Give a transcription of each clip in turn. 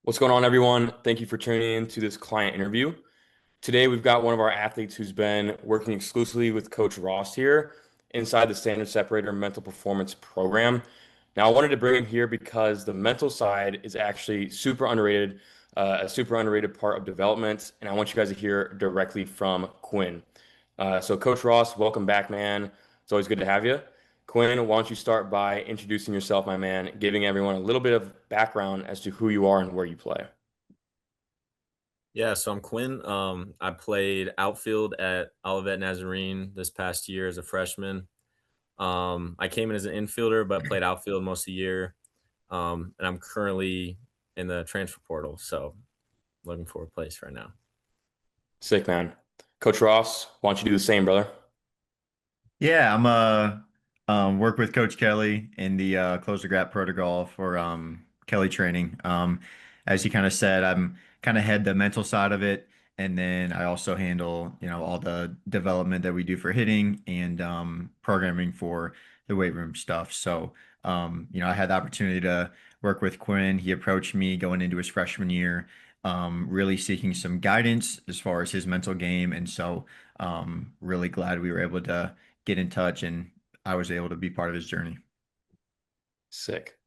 What's going on, everyone? Thank you for tuning in to this client interview. Today, we've got one of our athletes who's been working exclusively with Coach Ross here inside the Standard Separator Mental Performance Program. Now, I wanted to bring him here because the mental side is actually super underrated, a super underrated part of development, and I want you guys to hear directly from Quinn. So, Coach Ross, welcome back, man. It's always good to have you. Quinn, why don't you start by introducing yourself, my man, giving everyone a little bit of background as to who you are and where you play. Yeah, so I'm Quinn. I played outfield at Olivet Nazarene this past year as a freshman. I came in as an infielder, but played outfield most of the year. And I'm currently in the transfer portal, so looking for a place right now. Sick, man. Coach Ross, why don't you do the same, brother? Yeah, I'm work with Coach Kelly in the close the gap protocol for Kelly training. As he kind of said, I'm kind of head the mental side of it, and then I also handle all the development that we do for hitting and programming for the weight room stuff. So I had the opportunity to work with Quinn. He approached me going into his freshman year, really seeking some guidance as far as his mental game, and so really glad we were able to get in touch and I was able to be part of his journey. Sick.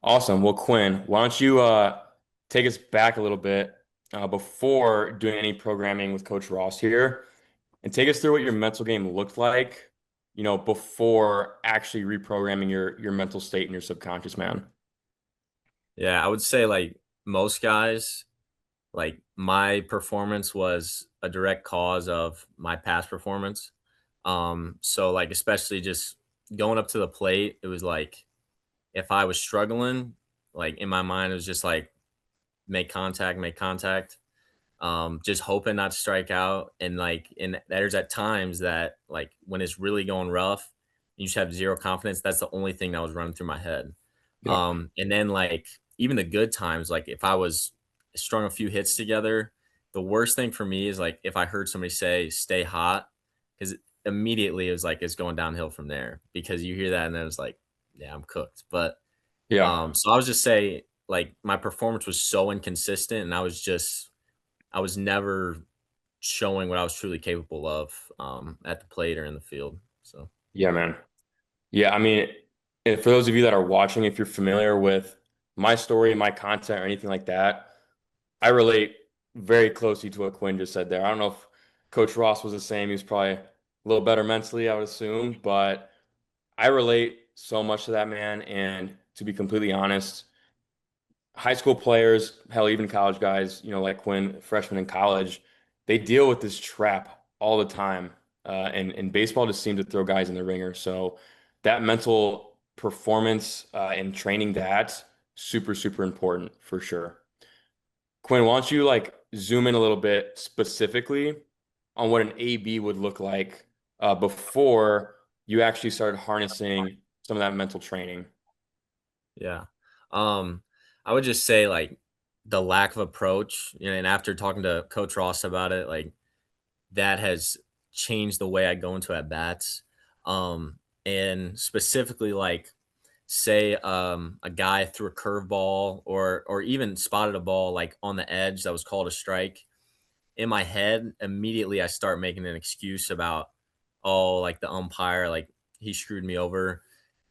Awesome. Well, Quinn, why don't you take us back a little bit before doing any programming with Coach Ross here and take us through what your mental game looked like, before actually reprogramming your mental state and your subconscious, man. Yeah, I would say like most guys, like my performance was a direct cause of my past performance. So like especially just going up to the plate, it was like if I was struggling, like in my mind, it was just like make contact, just hoping not to strike out. And there's at times that like when it's really going rough, you just have zero confidence. That's the only thing that was running through my head. Yeah. And then like even the good times, like if I was strung a few hits together, the worst thing for me is like if I heard somebody say stay hot, because immediately it was like it's going downhill from there because you hear that and then it's like, yeah, I'm cooked. But Yeah. so I was just say like my performance was so inconsistent and I was never showing what I was truly capable of at the plate or in the field. So Yeah, man. Yeah, I mean, and for those of you that are watching, if you're familiar with my story, my content, or anything like that, I relate very closely to what Quinn just said there. I don't know if Coach Ross was the same. He was probably a little better mentally, I would assume, but I relate so much to that, man. And to be completely honest, high school players, hell, even college guys, like Quinn, freshmen in college, they deal with this trap all the time. And baseball just seems to throw guys in the ringer. So that mental performance and training that super, super important for sure. Quinn, why don't you like zoom in a little bit specifically on what an AB would look like before you actually started harnessing some of that mental training? yeah. Um I would just say like the lack of approach, and after talking to Coach Ross about it, like that has changed the way I go into at bats. And specifically like say a guy threw a curveball or even spotted a ball like on the edge that was called a strike. In my head, immediately I start making an excuse about, oh, like the umpire, like he screwed me over.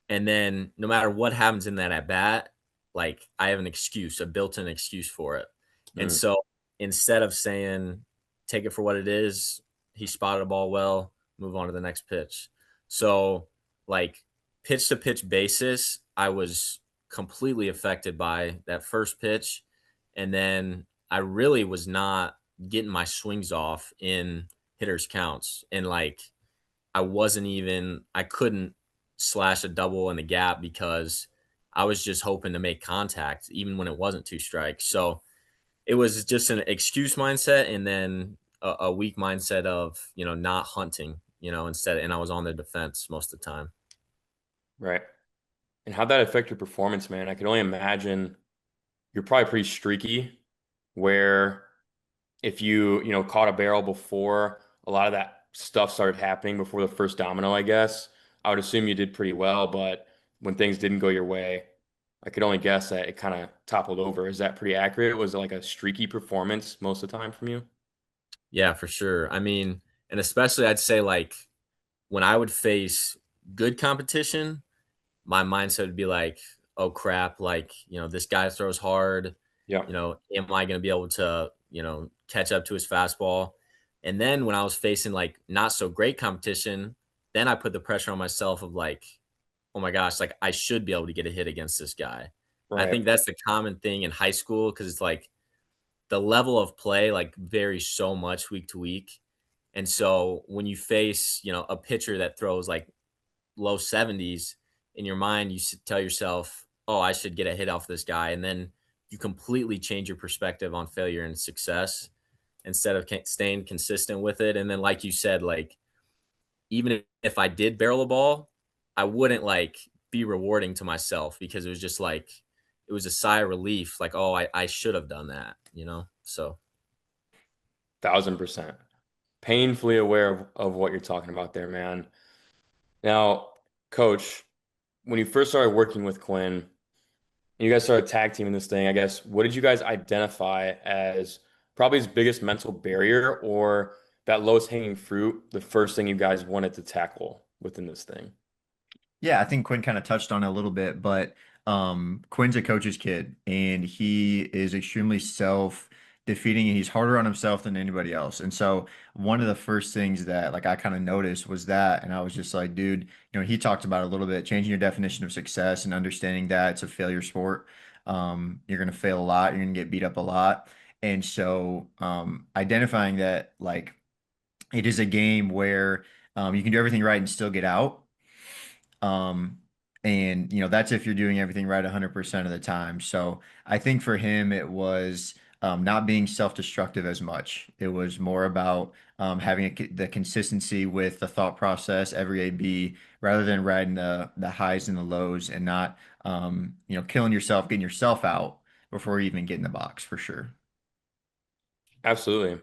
And then no matter what happens in that at bat, like I have an excuse, a built-in excuse for it. And Mm, so instead of saying, take it for what it is, he spotted a ball well, move on to the next pitch. So like pitch to pitch basis, I was completely affected by that first pitch. And then I really was not getting my swings off in hitters counts. And like I couldn't slash a double in the gap because I was just hoping to make contact even when it wasn't two strikes. So it was just an excuse mindset and then a weak mindset of, not hunting, instead. And I was on the defense most of the time. right. And how'd that affect your performance, man? I can only imagine you're probably pretty streaky, where if you caught a barrel before a lot of that stuff started happening before the first domino, I guess, I would assume you did pretty well, but when things didn't go your way, I could only guess that it kind of toppled over. Is that pretty accurate? Was it like a streaky performance most of the time from you? Yeah, for sure. I mean, and especially I'd say like when I would face good competition, my mindset would be like, "Oh crap, like, this guy throws hard, Yeah, am I going to be able to, catch up to his fastball?" And then when I was facing like not so great competition, then I put the pressure on myself of like, "Oh my gosh, like I should be able to get a hit against this guy." I right. think that's the common thing in high school because it's like the level of play like varies so much week to week. And so when you face, a pitcher that throws like low 70s in your mind, tell yourself, "Oh, I should get a hit off this guy." And then you completely change your perspective on failure and success instead of staying consistent with it. And then, like you said, like even if I did barrel a ball, I wouldn't like be rewarding to myself because it was just like, it was a sigh of relief. Like, oh, I should have done that. So 1000%. Painfully aware of what you're talking about there, man. Now, coach, when you first started working with Quinn, and you guys started tag teaming this thing, I guess, what did you guys identify as probably his biggest mental barrier or that lowest hanging fruit, the first thing you guys wanted to tackle within this thing? Yeah, I think Quinn kind of touched on it a little bit, but Quinn's a coach's kid and he is extremely self-defeating and he's harder on himself than anybody else. And so one of the first things that like I kind of noticed was that, and I was just like, dude, he talked about it a little bit, changing your definition of success and understanding that it's a failure sport. You're gonna fail a lot, you're gonna get beat up a lot. And so identifying that like it is a game where you can do everything right and still get out. Um, and that's if you're doing everything right 100% of the time. So I think for him, it was not being self-destructive as much. It was more about having the consistency with the thought process every AB rather than riding the highs and the lows and not killing yourself, getting yourself out before you even get in the box for sure. Absolutely.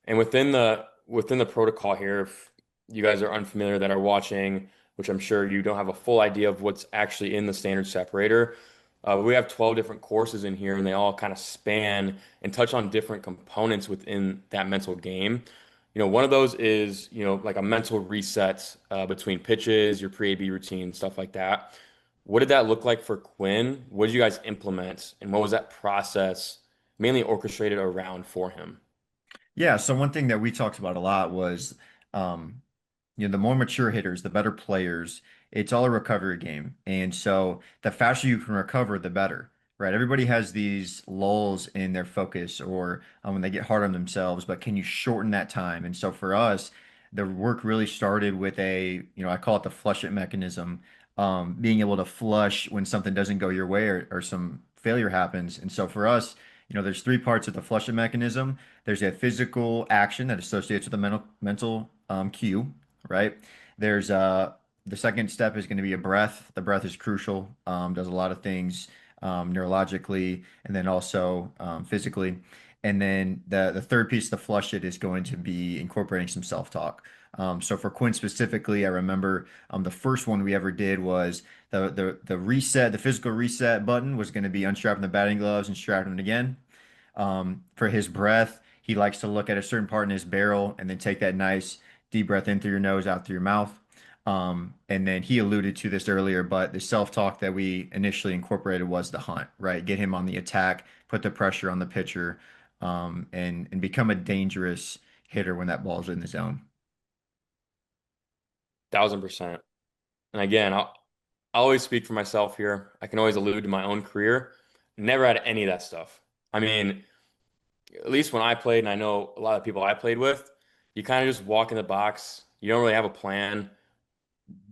And within the protocol here, if you guys are unfamiliar that are watching, which I'm sure you don't have a full idea of what's actually in the standard separator, we have 12 different courses in here, and they all kind of span and touch on different components within that mental game. One of those is, like a mental reset between pitches, your pre-AB routine, stuff like that. What did that look like for Quinn? What did you guys implement, and what was that process mainly orchestrated around for him? Yeah, so one thing that we talked about a lot was um, the more mature hitters, the better players, it's all a recovery game. And so the faster you can recover, the better, right? Everybody has these lulls in their focus or when they get hard on themselves, but can you shorten that time? And so for us, the work really started with I call it the flush it mechanism, being able to flush when something doesn't go your way or some failure happens. And so for us, there's three parts of the flush it mechanism. There's a physical action that associates with the mental cue, right? There's the second step is going to be a breath. The breath is crucial. Does a lot of things neurologically and then also physically. And then the third piece, the flush it, is going to be incorporating some self-talk. So for Quinn specifically, I remember the first one we ever did was the reset, the physical reset button was going to be unstrapping the batting gloves and strapping them again. For his breath, he likes to look at a certain part in his barrel and then take that nice deep breath in through your nose, out through your mouth. And then he alluded to this earlier, but the self-talk that we initially incorporated was the hunt, right? Get him on the attack, put the pressure on the pitcher, and become a dangerous hitter when that ball's in the zone. 1000%. And again, I always speak for myself here. I can always allude to my own career. Never had any of that stuff. I mean, at least when I played, and I know a lot of people I played with, you kind of just walk in the box. You don't really have a plan,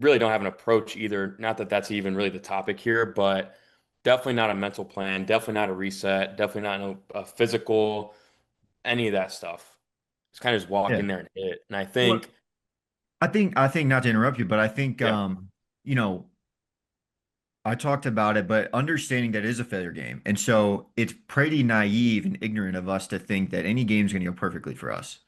really don't have an approach either. Not that that's even really the topic here, but definitely not a mental plan, definitely not a reset, definitely not a physical, any of that stuff. Just kind of just walk Yeah. in there and hit. And I Well, think, I think not to interrupt you, but I think yeah, you know, I talked about it, but understanding that it is a failure game. And so it's pretty naive and ignorant of us to think that any game is going to go perfectly for us.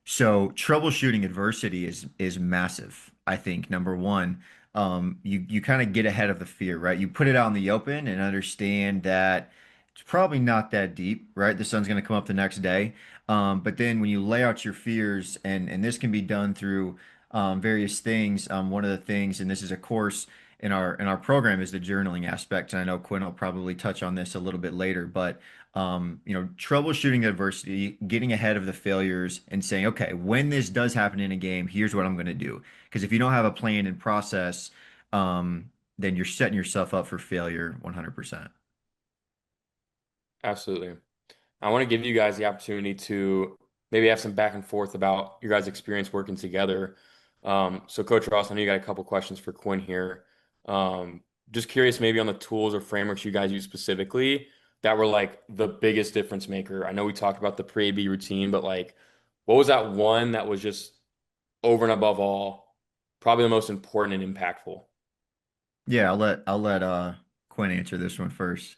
So troubleshooting adversity is massive, I think, number one. you kind of get ahead of the fear, right? You put it out in the open and understand that it's probably not that deep, right? The sun's going to come up the next day. But then when you lay out your fears, and this can be done through various things. One of the things, and this is a course in our program, is the journaling aspect. And I know Quinn will probably touch on this a little bit later, but troubleshooting adversity, getting ahead of the failures, and saying, okay, when this does happen in a game, here's what I'm going to do. Because if you don't have a plan and process, then you're setting yourself up for failure 100%. Absolutely. I want to give you guys the opportunity to maybe have some back and forth about your guys' experience working together. So, Coach Ross, I know you got a couple questions for Quinn here. Um, just curious, maybe on the tools or frameworks you guys use specifically that were like the biggest difference maker. I know we talked about the pre-AB routine, but like, what was that one that was just over and above all, probably the most important and impactful? Yeah, I'll let Quinn answer this one first.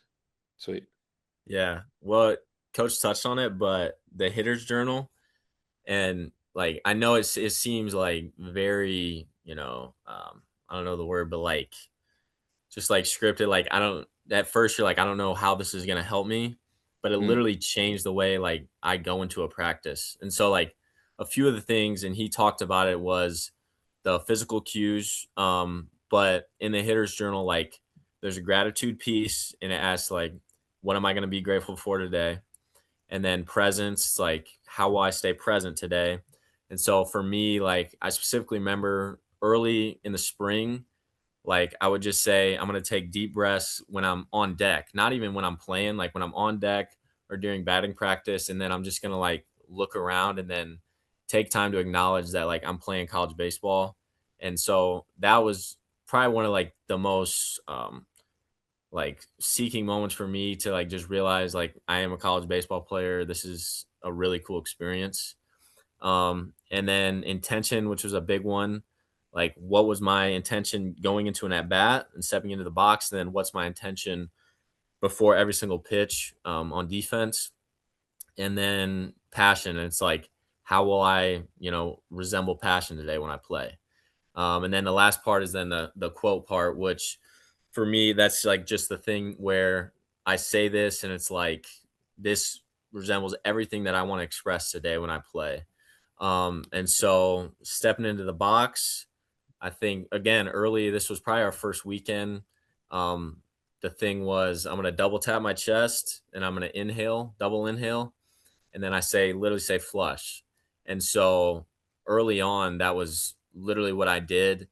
Sweet. Yeah. Well, coach touched on it, but the hitter's journal, and like I know it seems like very, I don't know the word, but like just like scripted. Like I don't at first you're like, I don't know how this is gonna help me, but it Mm, literally changed the way like I go into a practice. And so like a few of the things, and he talked about it was the physical cues. But in the hitter's journal, like there's a gratitude piece and it asks like, what am I gonna be grateful for today? And then presence, like how will I stay present today? And so for me, like I specifically remember early in the spring, like I would just say, I'm going to take deep breaths when I'm on deck, not even when I'm playing, like when I'm on deck or during batting practice. And then I'm just going to like look around and then take time to acknowledge that like I'm playing college baseball. And so that was probably one of like the most like seeking moments for me to like just realize like I am a college baseball player. This is a really cool experience. And then intention, which was a big one. Like, what was my intention going into an at bat and stepping into the box? And then, what's my intention before every single pitch on defense? And then passion. And it's like, how will I, resemble passion today when I play? And then the last part is then the quote part, which for me, that's like just the thing where I say this and it's like this resembles everything that I want to express today when I play. And so stepping into the box, I think again early, this was probably our first weekend. Um, the thing was I'm gonna double tap my chest and I'm gonna inhale, double inhale, and then I say literally say flush. And so early on, that was literally what I did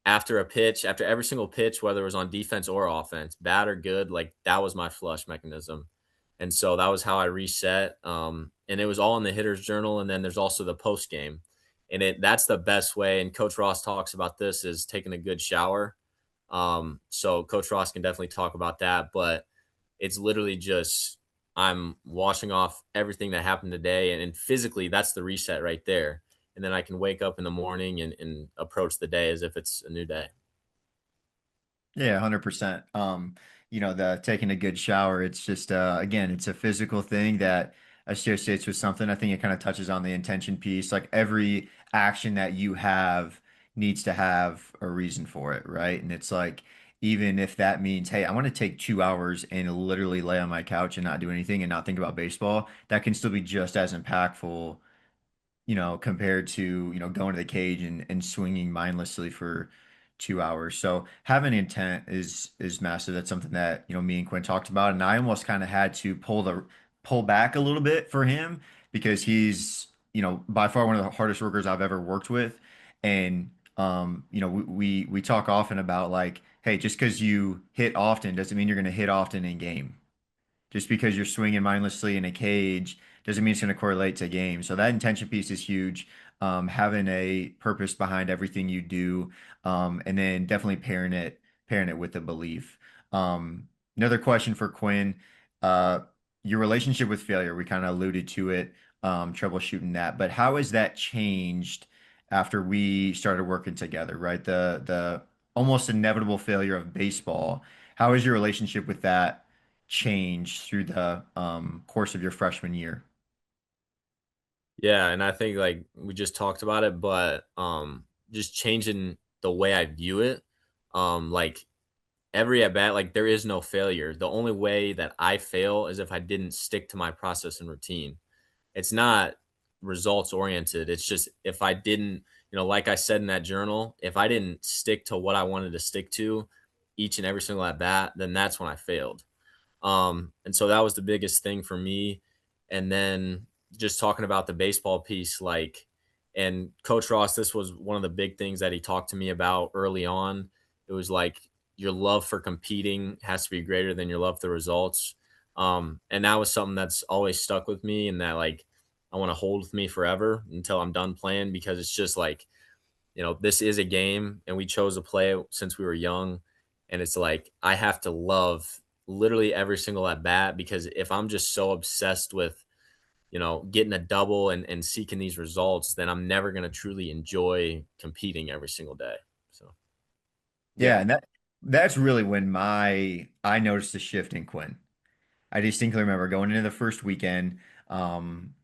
after a pitch, after every single pitch, whether it was on defense or offense, bad or good, like that was my flush mechanism. And so that was how I reset. And it was all in the hitter's journal. And then there's also the post game. And that's the best way. And Coach Ross talks about this is taking a good shower. So Coach Ross can definitely talk about that. But it's literally just I'm washing off everything that happened today. And physically, that's the reset right there. And then I can wake up in the morning and approach the day as if it's a new day. Yeah, 100%. The taking a good shower, it's just again, it's a physical thing that associates with something. I think it kind of touches on the intention piece. Like every action that you have needs to have a reason for it, right? And it's like even if that means, hey, I want to take 2 hours and literally lay on my couch and not do anything and not think about baseball, that can still be just as impactful, compared to, going to the cage and swinging mindlessly for 2 hours. So having intent is massive. That's something that, me and Quinn talked about. And I almost kind of had to pull back a little bit for him because he's, by far one of the hardest workers I've ever worked with. And we talk often about like, hey, just because you hit often doesn't mean you're going to hit often in game. Just because you're swinging mindlessly in a cage doesn't mean it's going to correlate to game. So that intention piece is huge. Having a purpose behind everything you do, and then definitely pairing it with a belief. Another question for Quinn, uh, your relationship with failure. We kind of alluded to it, troubleshooting that, but how has that changed after we started working together? Right, the almost inevitable failure of baseball. How is your relationship with that change through the course of your freshman year? Yeah, and I think like we just talked about it, but just changing the way I view it. Like every at bat, like there is no failure. The only way that I fail is if I didn't stick to my process and routine. It's not results oriented. It's just if I didn't, like I said in that journal, if I didn't stick to what I wanted to stick to each and every single at bat, then that's when I failed. And so that was the biggest thing for me. And then just talking about the baseball piece, like, and Coach Ross, this was one of the big things that he talked to me about early on. It was like your love for competing has to be greater than your love for the results. And that was something that's always stuck with me and that like I want to hold with me forever until I'm done playing because it's just like, this is a game and we chose to play it since we were young. And it's like, I have to love literally every single at bat because if I'm just so obsessed with, getting a double and seeking these results, then I'm never going to truly enjoy competing every single day. So, Yeah, Yeah. and that's really when my I noticed a shift in Quinn. I distinctly remember going into the first weekend. Um,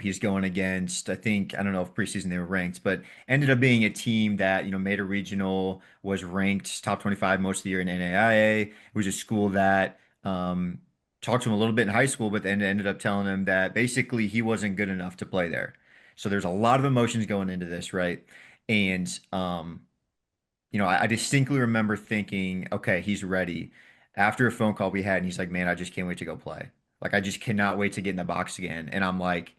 he's going against, I think, I don't know if preseason they were ranked, but ended up being a team that, made a regional, was ranked top 25 most of the year in NAIA. It was a school that talked to him a little bit in high school, but then ended up telling him that basically he wasn't good enough to play there. So there's a lot of emotions going into this, right? And I distinctly remember thinking, okay, he's ready. After a phone call we had, and he's like, man, I just can't wait to go play. Like, I just cannot wait to get in the box again. And I'm like,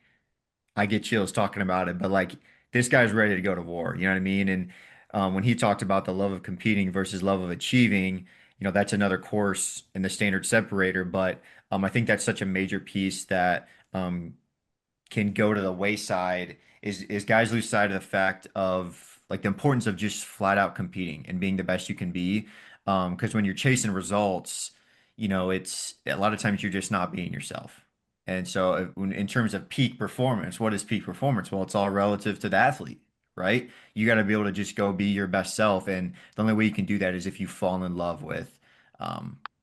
I get chills talking about it, but like, this guy's ready to go to war. You know what I mean? And when he talked about the love of competing versus love of achieving, that's another course in the standard separator. But I think that's such a major piece that can go to the wayside is guys lose sight of the fact of like the importance of just flat out competing and being the best you can be. Because when you're chasing results, it's a lot of times you're just not being yourself. And so, in terms of peak performance, what is peak performance? Well, it's all relative to the athlete, right? You got to be able to just go be your best self. And the only way you can do that is if you fall in love with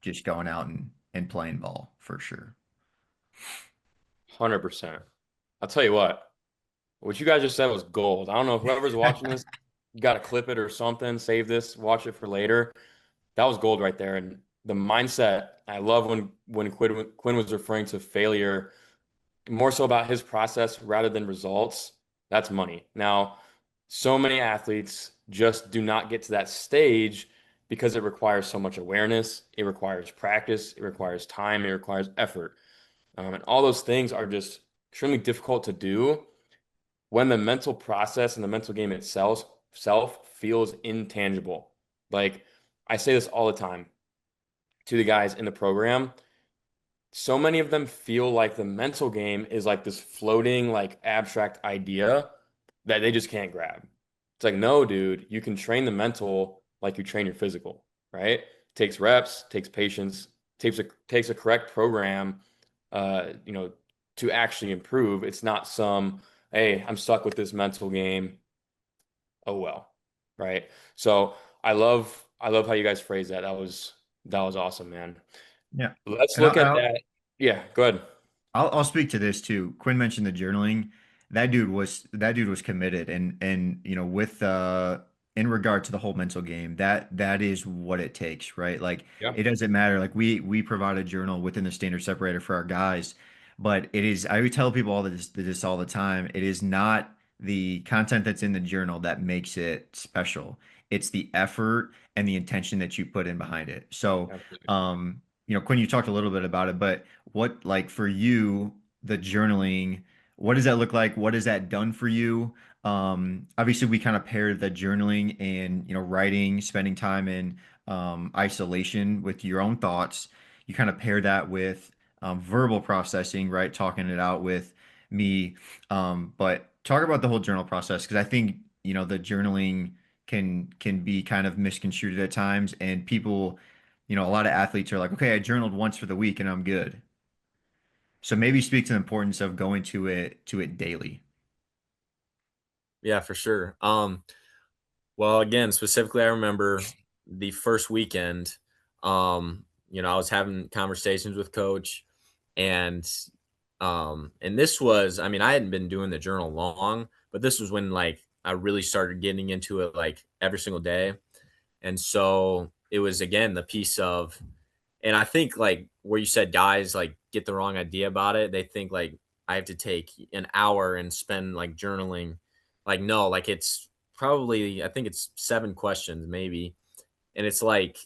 just going out and playing ball for sure. 100%. I'll tell you what you guys just said was gold. I don't know, whoever's watching this, you got to clip it or something, save this, watch it for later. That was gold right there. And the mindset, I love when Quinn was referring to failure, more so about his process rather than results. That's money. Now, so many athletes just do not get to that stage because it requires so much awareness, it requires practice, it requires time, it requires effort. And all those things are just extremely difficult to do when the mental process and the mental game itself self feels intangible. Like I say this all the time to the guys in the program. So many of them feel like the mental game is like this floating, like abstract idea that they just can't grab. It's like, no, dude, you can train the mental like you train your physical, right? Takes reps, takes patience, takes a correct program, uh, you know, to actually improve. It's not some, hey, I'm stuck with this mental game. Oh well, right? So I love how you guys phrased that. That was awesome, man. Yeah. Let's And look at that. Yeah, go ahead. I'll speak to this too. Quinn mentioned the journaling. That dude was committed and with in regard to the whole mental game, that is what it takes, right? Like Yeah, it doesn't matter. Like we provide a journal within the standard separator for our guys, but it is I would tell people all this all the time. It is not the content that's in the journal that makes it special. It's the effort and the intention that you put in behind it. So absolutely. Quinn, you talked a little bit about it, but what, like for you, the journaling, what does that look like? What has that done for you? Obviously, we kind of paired the journaling and, writing, spending time in isolation with your own thoughts. You kind of pair that with verbal processing, right? Talking it out with me. But talk about the whole journal process because I think, the journaling can be kind of misconstrued at times, and people, a lot of athletes are like, okay, I journaled once for the week and I'm good. So maybe speak to the importance of going to it daily. yeah, for sure. Well, again, specifically, I remember the first weekend. I was having conversations with coach, and and this was, I mean, I hadn't been doing the journal long, but this was when like I really started getting into it like every single day. And so it was again the piece of, and I think like where you said guys like get the wrong idea about it. They think like I have to take an hour and spend like journaling. Like no, like it's probably I think it's 7 questions maybe. And it's like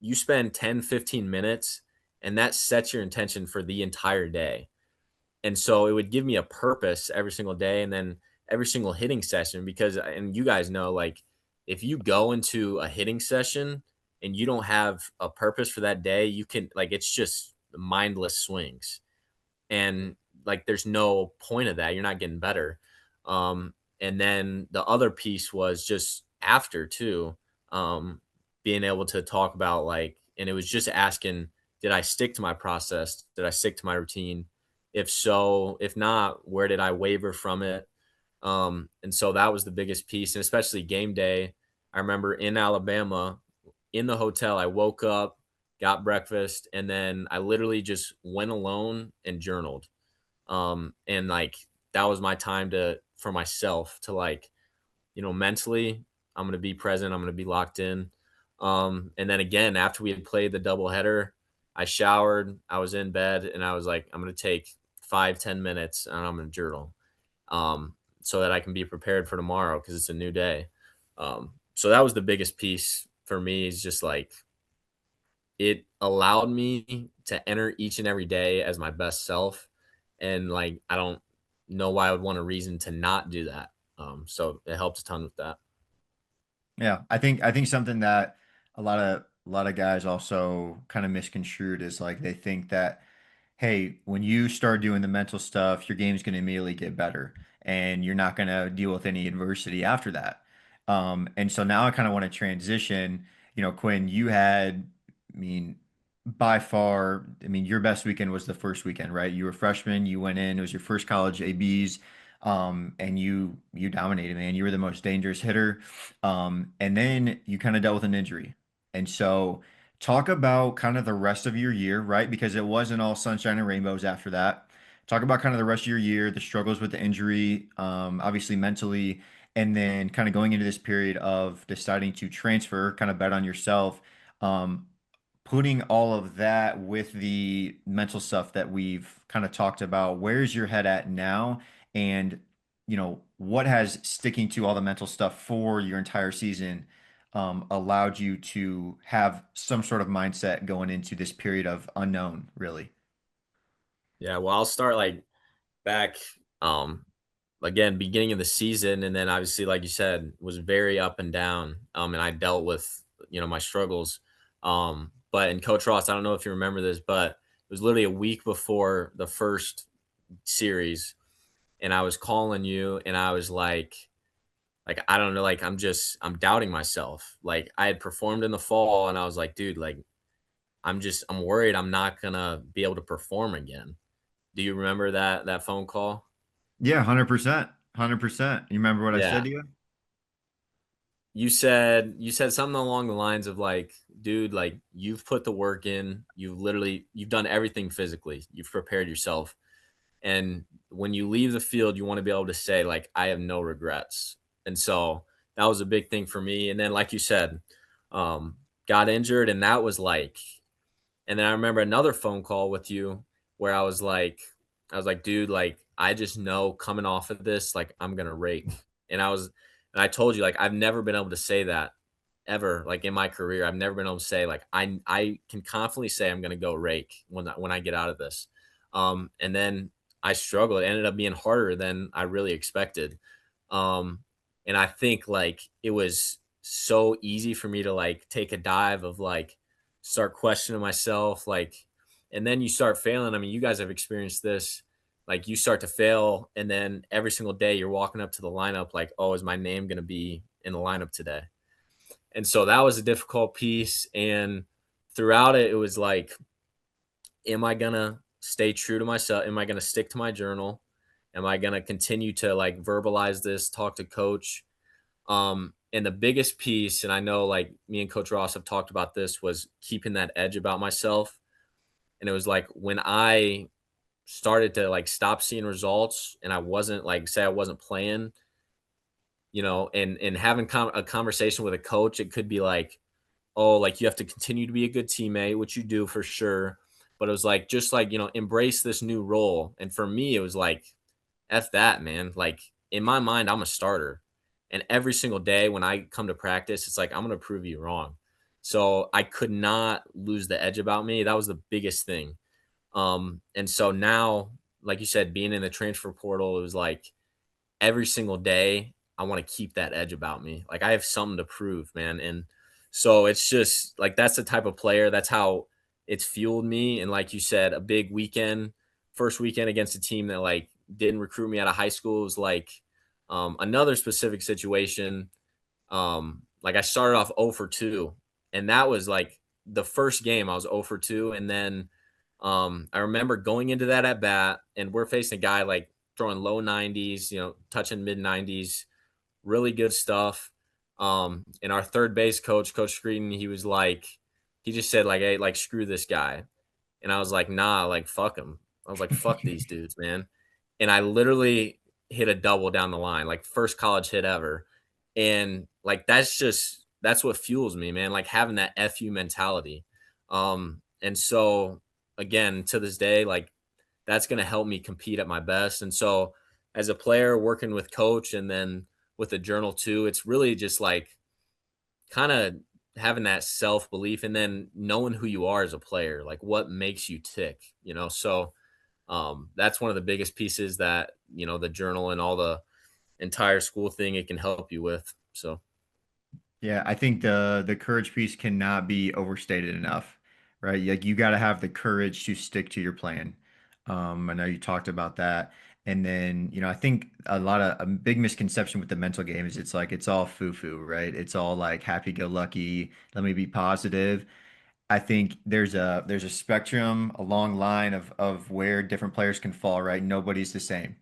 you spend 10, 15 minutes and that sets your intention for the entire day. And so it would give me a purpose every single day and then every single hitting session because and you guys know like if you go into a hitting session and you don't have a purpose for that day, you can like it's just mindless swings. And like there's no point of that. You're not getting better. And then the other piece was just after too, being able to talk about like, and it was just asking, did I stick to my process? Did I stick to my routine? If so, if not, where did I waver from it? And so that was the biggest piece, and especially game day. I remember in Alabama, in the hotel, I woke up, got breakfast, and then I literally just went alone and journaled. And like that was my time to for myself to like, mentally, I'm gonna be present, I'm gonna be locked in. And then again, after we had played the doubleheader, I showered, I was in bed, and I was like, I'm gonna take 5, 10 minutes and I'm gonna journal. So that I can be prepared for tomorrow because it's a new day. So that was the biggest piece for me is just like it allowed me to enter each and every day as my best self. And like, I don't know why I would want a reason to not do that. So it helps a ton with that. Yeah, I think something that a lot of guys also kind of misconstrued is like they think that, hey, when you start doing the mental stuff, your game's going to immediately get better and you're not going to deal with any adversity after that. And so now I kind of want to transition. Quinn, you had, I mean, by far, I mean, your best weekend was the first weekend, right? You were a freshman, you went in, it was your first college ABs, and you dominated, man. You were the most dangerous hitter. And then you kind of dealt with an injury. And so talk about kind of the rest of your year, right? Because it wasn't all sunshine and rainbows after that. Talk about kind of the rest of your year, the struggles with the injury, obviously mentally, and then kind of going into this period of deciding to transfer, kind of bet on yourself. Um, Putting all of that with the mental stuff that we've kind of talked about, where's your head at now? And, what has sticking to all the mental stuff for your entire season allowed you to have some sort of mindset going into this period of unknown, really? Yeah. Well, I'll start like back, um, again, beginning of the season. And then obviously, like you said, was very up and down. And I dealt with, my struggles. But in Coach Ross, I don't know if you remember this, but it was literally a week before the first series. And I was calling you and I was like, I don't know, like I'm doubting myself. Like I had performed in the fall and I was like, dude, like I'm worried I'm not gonna be able to perform again. Do you remember that phone call? Yeah, 100%. 100%. You remember what I Yeah. said to you? You said something along the lines of like, dude, like you've put the work in, you've done everything physically. You've prepared yourself. And when you leave the field, you want to be able to say, like, I have no regrets. And so that was a big thing for me. And then, like you said, um, got injured. And that was like, and then I remember another phone call with you where I was like, dude, like, I just know coming off of this, like, I'm going to rake. And I told you, like, I've never been able to say that ever, like in my career. I've never been able to say, like, I can confidently say I'm going to go rake when I get out of this. And then I struggled. It ended up being harder than I really expected. Um, and I think like it was so easy for me to like take a dive of like start questioning myself, like, and then you start failing. I mean, you guys have experienced this. Like you start to fail, and then every single day you're walking up to the lineup, like, oh, is my name going to be in the lineup today? And so that was a difficult piece. And throughout it, it was like, am I gonna stay true to myself? Am I gonna stick to my journal? Am I gonna continue to like verbalize this, talk to coach? And the biggest piece, and I know like me and Coach Ross have talked about this, was keeping that edge about myself. And it was like when I started to like stop seeing results and I wasn't like say I wasn't playing, and having a conversation with a coach, it could be like, oh, like you have to continue to be a good teammate, which you do for sure. But it was like, just like, embrace this new role. And for me, it was like, F that, man. Like in my mind, I'm a starter. And every single day when I come to practice, it's like, I'm going to prove you wrong. So I could not lose the edge about me. That was the biggest thing. And so now, like you said, being in the transfer portal, it was like every single day, I want to keep that edge about me. Like I have something to prove, man. And so it's just like, that's the type of player. That's how it's fueled me. And like you said, a big weekend, first weekend against a team that like didn't recruit me out of high school was like another specific situation. Like I started off 0 for 2, and that was like the first game I was 0 for 2. And then I remember going into that at bat, and we're facing a guy like throwing low 90s, touching mid 90s, really good stuff. And our third base coach, Coach Screeden, he just said like, hey, like screw this guy. And I was like, nah, like fuck him. I was like, fuck these dudes, man. And I literally hit a double down the line, like first college hit ever. And like that's what fuels me, man. Like having that FU mentality. And so again, to this day, like that's gonna help me compete at my best. And so as a player working with coach and then with the journal too, it's really just like kind of having that self belief and then knowing who you are as a player, like what makes you tick, So that's one of the biggest pieces that, the journal and all the entire school thing, it can help you with. So, Yeah, I think the courage piece cannot be overstated enough, right? Like you got to have the courage to stick to your plan. I know you talked about that, and then I think a big misconception with the mental game is it's like it's all foo-foo, right? It's all like happy-go-lucky. Let me be positive. I think there's a spectrum, a long line of where different players can fall, right? Nobody's the same,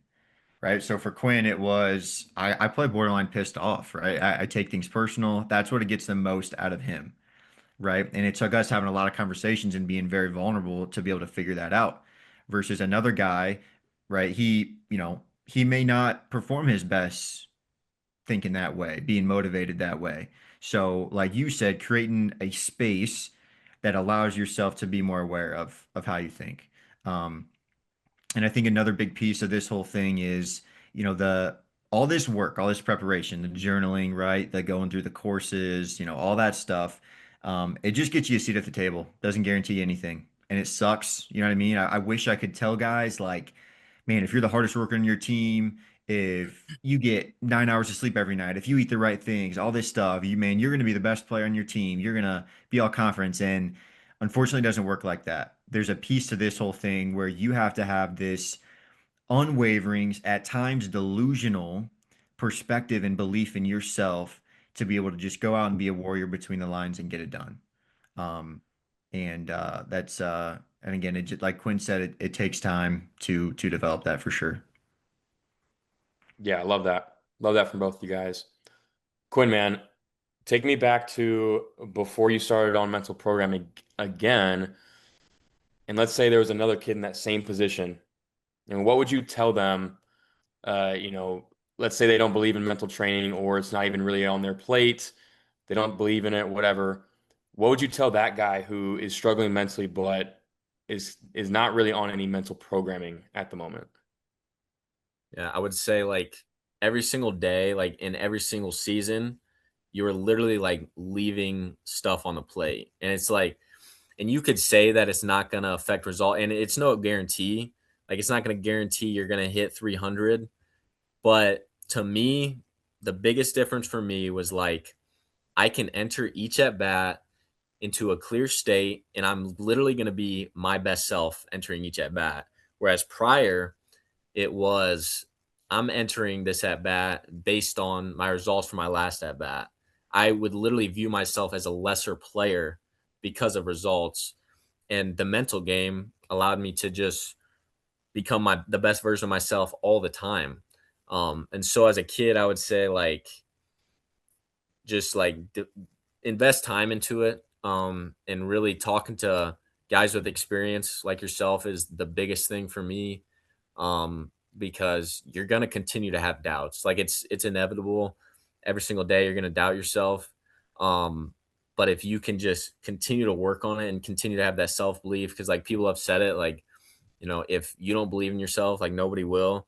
right? So for Quinn, it was I play borderline pissed off, right? I take things personal. That's what it gets the most out of him, right? And it took us having a lot of conversations and being very vulnerable to be able to figure that out. Versus another guy, right? He may not perform his best thinking that way, being motivated that way. So, like you said, creating a space that allows yourself to be more aware of how you think. Um, and I think another big piece of this whole thing is, the all this work, all this preparation, the journaling, right? The going through the courses, all that stuff. It just gets you a seat at the table. Doesn't guarantee anything. And it sucks. You know what I mean? I wish I could tell guys like, man, if you're the hardest worker on your team, if you get 9 hours of sleep every night, if you eat the right things, all this stuff, you're going to be the best player on your team. You're going to be all conference. And unfortunately, it doesn't work like that. There's a piece to this whole thing where you have to have this unwavering, at times delusional perspective and belief in yourself to be able to just go out and be a warrior between the lines and get it done. Um, and again, like Quinn said, it takes time to develop that for sure. Yeah, I love that. Love that from both of you guys. Quinn, man, take me back to before you started on mental programming again. And let's say there was another kid in that same position. And what would you tell them? Uh, you know, let's say they don't believe in mental training or it's not even really on their plate. They don't believe in it, whatever. What would you tell that guy who is struggling mentally but is not really on any mental programming at the moment? yeah, I would say like every single day, like in every single season, you are literally like leaving stuff on the plate. And it's like, and you could say that it's not going to affect result, and it's no guarantee. Like it's not going to guarantee you're going to hit 300. But to me, the biggest difference for me was like I can enter each at bat into a clear state, and I'm literally going to be my best self entering each at bat. Whereas prior, it was I'm entering this at bat based on my results from my last at bat. I would literally view myself as a lesser player because of results. And the mental game allowed me to just become the best version of myself all the time. And so as a kid, I would say like just like invest time into it. And really talking to guys with experience like yourself is the biggest thing for me. Because you're gonna continue to have doubts. Like it's inevitable. Every single day you're gonna doubt yourself. Um, But if you can just continue to work on it and continue to have that self belief, because like people have said it, like, if you don't believe in yourself, like nobody will.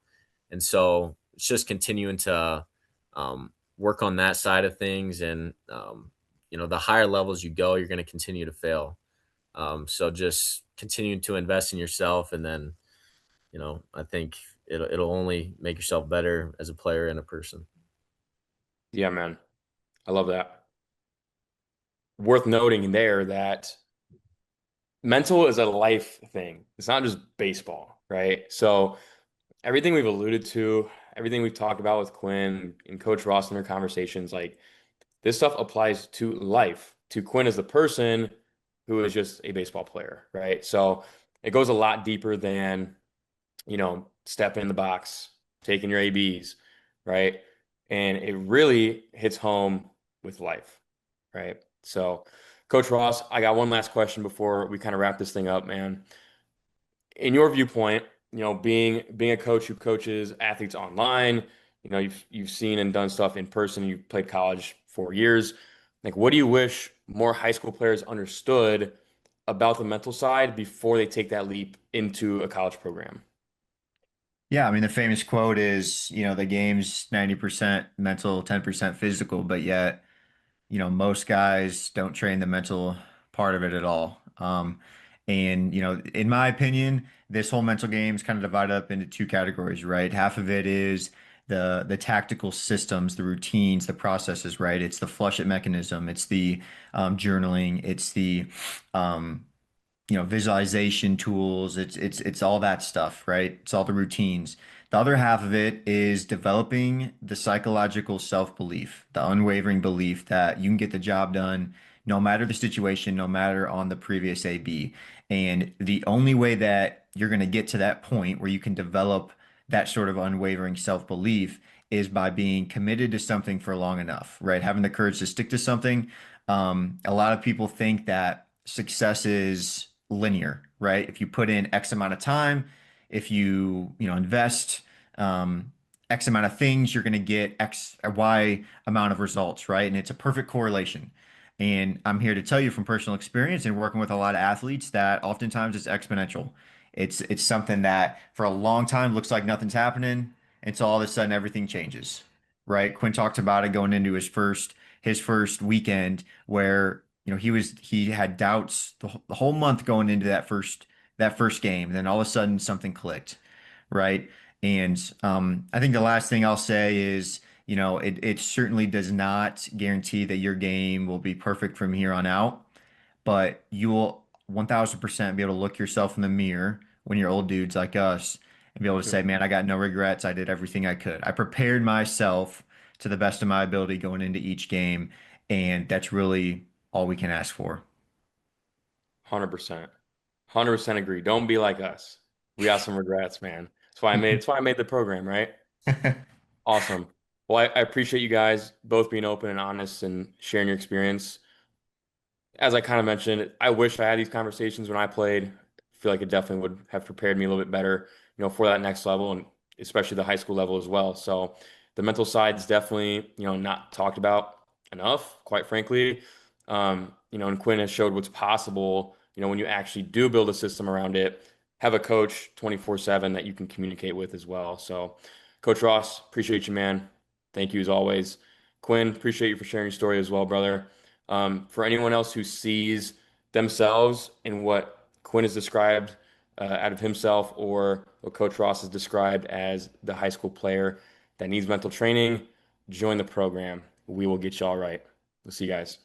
And so it's just continuing to work on that side of things. And, the higher levels you go, you're going to continue to fail. So just continuing to invest in yourself. And then, I think it'll only make yourself better as a player and a person. Yeah, man. I love that. Worth noting there that mental is a life thing. It's not just baseball, right? So everything we've alluded to, everything we've talked about with Quinn and Coach Ross in their conversations, like this stuff applies to life, to Quinn as the person who is just a baseball player, right? So it goes a lot deeper than, stepping in the box, taking your ABs, right? And it really hits home with life, right? So, Coach Ross, I got one last question before we kind of wrap this thing up, man. In your viewpoint, being a coach who coaches athletes online, you've seen and done stuff in person. You've played college 4 years. Like, what do you wish more high school players understood about the mental side before they take that leap into a college program? Yeah, I mean, the famous quote is, the game's 90% mental, 10% physical, but yet, most guys don't train the mental part of it at all. And, in my opinion, this whole mental game is kind of divided up into two categories, right? Half of it is the tactical systems, the routines, the processes, right? It's the flush it mechanism, it's the journaling, it's the visualization tools. It's all that stuff, right? It's all the routines. The other half of it is developing the psychological self-belief, the unwavering belief that you can get the job done no matter the situation, no matter on the previous AB. And the only way that you're going to get to that point where you can develop that sort of unwavering self-belief is by being committed to something for long enough, right? Having the courage to stick to something. A lot of people think that success is linear, right? If you put in X amount of time, if you invest X amount of things, you're going to get X or Y amount of results, right? And it's a perfect correlation. And I'm here to tell you from personal experience and working with a lot of athletes that oftentimes it's exponential. It's something that for a long time looks like nothing's happening until all of a sudden everything changes, right? Quinn talked about it going into his first weekend where he had doubts the whole month going into that first game. And then all of a sudden something clicked, right? And I think the last thing I'll say is, it certainly does not guarantee that your game will be perfect from here on out, but you will 1000% be able to look yourself in the mirror when you're old dudes like us and be able to say, man, I got no regrets. I did everything I could. I prepared myself to the best of my ability going into each game, and that's really all we can ask for. 100%. 100% agree. Don't be like us. We got some regrets, man. That's why I made the program, right? Awesome. Well, I appreciate you guys both being open and honest and sharing your experience. As I kind of mentioned, I wish I had these conversations when I played. I feel like it definitely would have prepared me a little bit better, for that next level and especially the high school level as well. So the mental side is definitely, not talked about enough, quite frankly. And Quinn has showed what's possible, when you actually do build a system around it, have a coach 24/7 that you can communicate with as well. So, Coach Ross, appreciate you, man. Thank you as always. Quinn, appreciate you for sharing your story as well, brother. For anyone else who sees themselves in what Quinn has described out of himself or what Coach Ross has described as the high school player that needs mental training, join the program. We will get you all right. We'll see you guys.